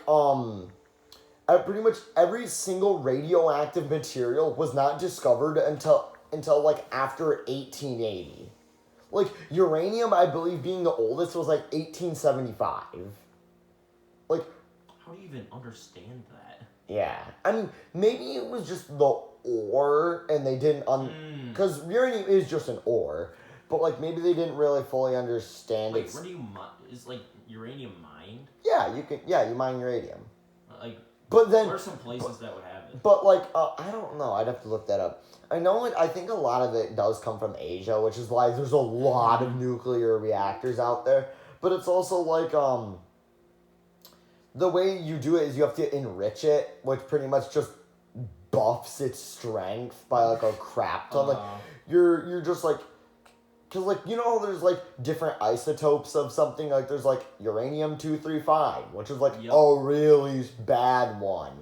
pretty much every single radioactive material was not discovered until like after 1880. Like uranium, I believe being the oldest was like 1875. Like, How do you even understand that? yeah, I mean maybe it was just the ore and they didn't because uranium is just an ore, but like maybe they didn't really fully understand Wait, it. where do you mine? Is like uranium mined? Yeah, you mine uranium. Like, But then, where are some places that would have it? but like, I don't know. I'd have to look that up. I know, like, I think a lot of it does come from Asia, which is why there's a lot of nuclear reactors out there. But it's also like, the way you do it is you have to enrich it, which pretty much just buffs its strength by like a crap ton. Like you're just like, cause like you know there's like different isotopes of something. Like there's like uranium-235, which is like a really bad one.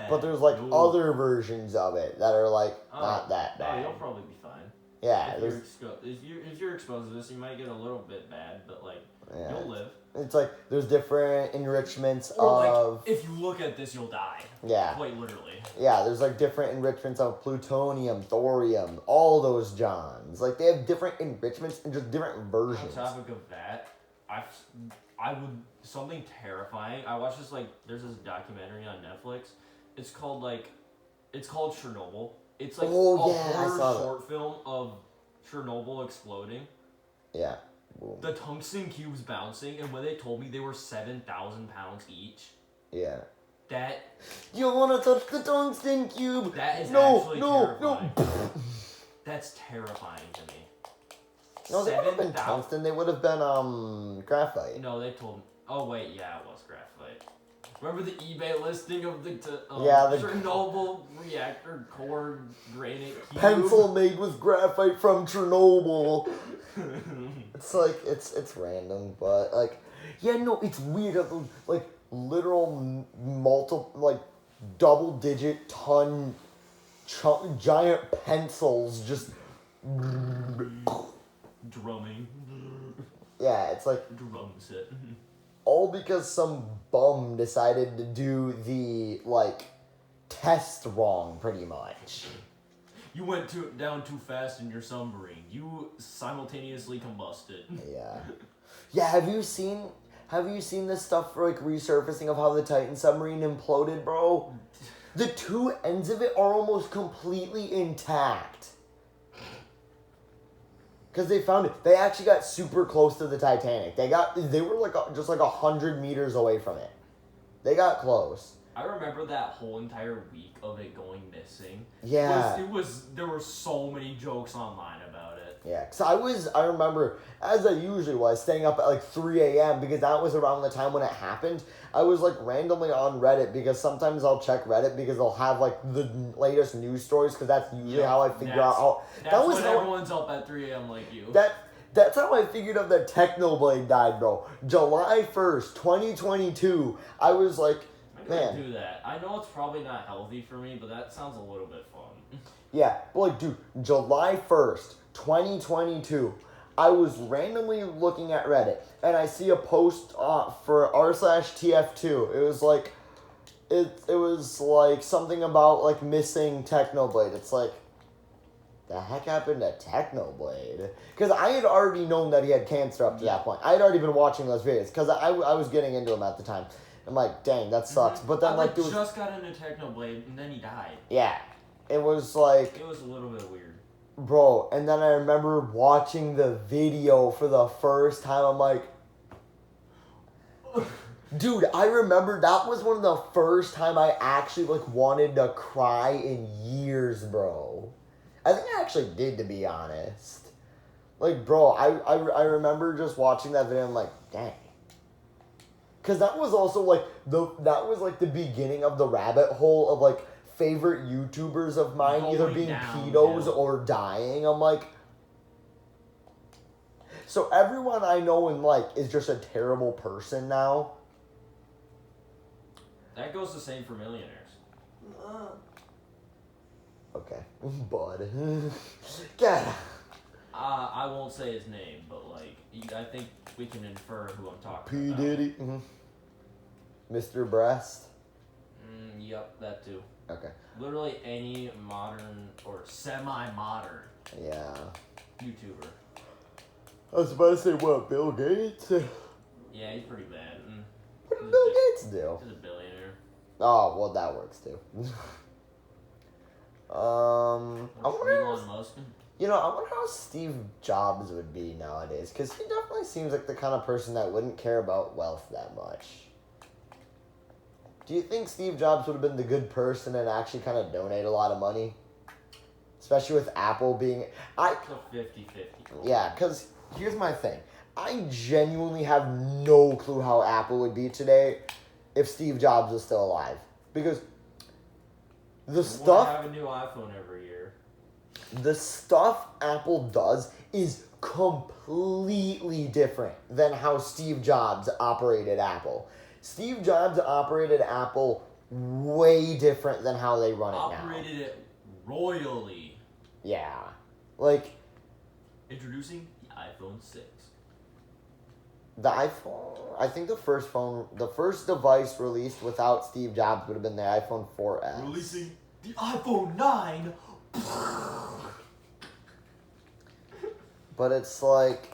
But there's like other versions of it that are like not that bad. You'll probably be fine. Yeah, if you're exposed to this, you might get a little bit bad, but like you'll live. It's like there's different enrichments or of. Like, if you look at this, you'll die. Yeah. Quite literally. Yeah, there's like different enrichments of plutonium, thorium, all those Johns. Like they have different enrichments and just different versions. On topic of that, I would something terrifying. I watched this there's this documentary on Netflix. It's called Chernobyl. It's like a horror short film of Chernobyl exploding. Yeah. Boom. The tungsten cubes bouncing, and when they told me they were 7,000 pounds each. Yeah. That. You wanna touch the tungsten cube? That is actually terrifying. No. That's terrifying to me. No, they would have been tungsten. They would have been graphite. No, they told me. Oh wait, yeah, it was graphite. Remember the eBay listing of the Chernobyl reactor core granite cube? Pencil made with graphite from Chernobyl. It's like it's random, but like it's weird. Like literal multiple double-digit ton giant pencils just drumming. Yeah, it's like drum set. All because some bum decided to do the test wrong, pretty much. You went down too fast in your submarine. You simultaneously combusted. Yeah. Yeah, have you seen this stuff for resurfacing of how the Titan submarine imploded, bro? The two ends of it are almost completely intact. Because they found it. They actually got super close to the Titanic. They were just 100 meters away from it. They got close. I remember that whole entire week of it going missing. Yeah. There were so many jokes online about it. Yeah, because I remember, as I usually was, staying up at 3 a.m. because that was around the time when it happened. I was randomly on Reddit because sometimes I'll check Reddit because they'll have the latest news stories because that's usually how I figure out how. That's when everyone's up at 3 a.m. like you. That's how I figured out that Technoblade died, bro. July 1st, 2022. I was like, man. Do that. I know it's probably not healthy for me, but that sounds a little bit fun. Yeah, but dude, July 1st, 2022. I was randomly looking at Reddit, and I see a post for r/TF2. It was something about missing Technoblade. It's the heck happened to Technoblade? Because I had already known that he had cancer up to that point. I had already been watching those videos because I was getting into him at the time. I'm like, dang, that sucks. But then I just got into Technoblade and then he died. Yeah, it was it was a little bit weird. Bro, and then I remember watching the video for the first time. I'm like, dude, I remember that was one of the first time I actually wanted to cry in years, bro. I think I actually did, to be honest. Bro, I remember just watching that video. I'm like, dang. Because that was also the beginning of the rabbit hole of favorite YouTubers of mine either being pedos or dying. I'm like, so everyone I know and is just a terrible person now. That goes the same for millionaires. Okay, bud. God. I won't say his name, but I think we can infer who I'm talking about. P. Diddy. Mm-hmm. Mr. Breast. Yep, that too. Okay. Literally any modern or semi-modern Yeah. YouTuber. I was about to say, what, Bill Gates? Yeah, he's pretty bad. What did Bill Gates do? He's a billionaire. Oh, well, that works too. I wonder Elon Musk. I wonder how Steve Jobs would be nowadays, because he definitely seems like the kind of person that wouldn't care about wealth that much. Do you think Steve Jobs would have been the good person and actually kind of donate a lot of money? Especially with Apple being... It's a 50-50. Yeah, because here's my thing. I genuinely have no clue how Apple would be today if Steve Jobs was still alive. Because The I stuff have a new iPhone every year. the stuff Apple does is completely different than how Steve Jobs operated Apple. Steve Jobs operated Apple way different than how they run it now. Operated it royally. Yeah. Like, Introducing the iPhone 6. the iPhone, I think the first device released without Steve Jobs would have been the iPhone 4S. Releasing the iPhone 9. But it's like,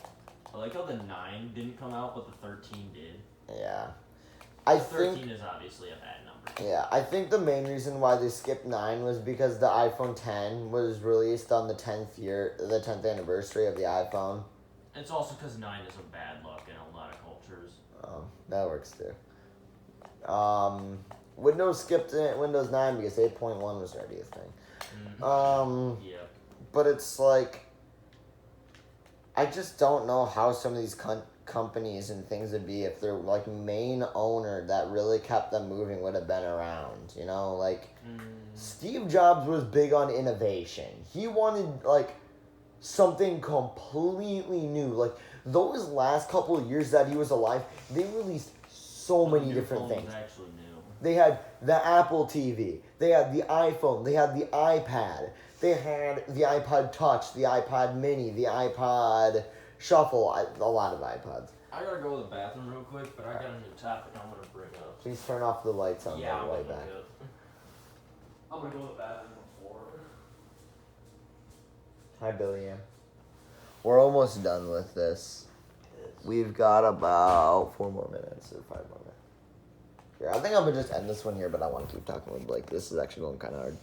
I like how the 9 didn't come out, but the 13 did. yeah. The I 13 think, is obviously a bad number. yeah, I think the main reason why they skipped 9 was because the iPhone 10 was released on the 10th anniversary of the iPhone. It's also because 9 is a bad luck in a lot of cultures. That works too. Windows skipped Windows 9 because 8.1 was already a thing. Yeah. But it's like, I just don't know how some of these companies and things would be if their like main owner that really kept them moving would have been around. You know, like Steve Jobs was big on innovation. He wanted like something completely new. Like those last couple of years that he was alive, they released so many New different phone was things. actually new. They had the Apple TV. They had the iPhone. They had the iPad. They had the iPod Touch, the iPod Mini, the iPod Shuffle. A lot of iPods. I gotta go to the bathroom real quick, but I got a new topic I want to bring up. Please turn off the lights on Yeah, the I'm way gonna back. do it. I'm gonna go to the bathroom before. Hi, Billy Ann. We're almost done with this. We've got about 4 more minutes or 5 more minutes. Here, I think I'm gonna just end this one here, but I want to keep talking with Blake. This is actually going kind of hard.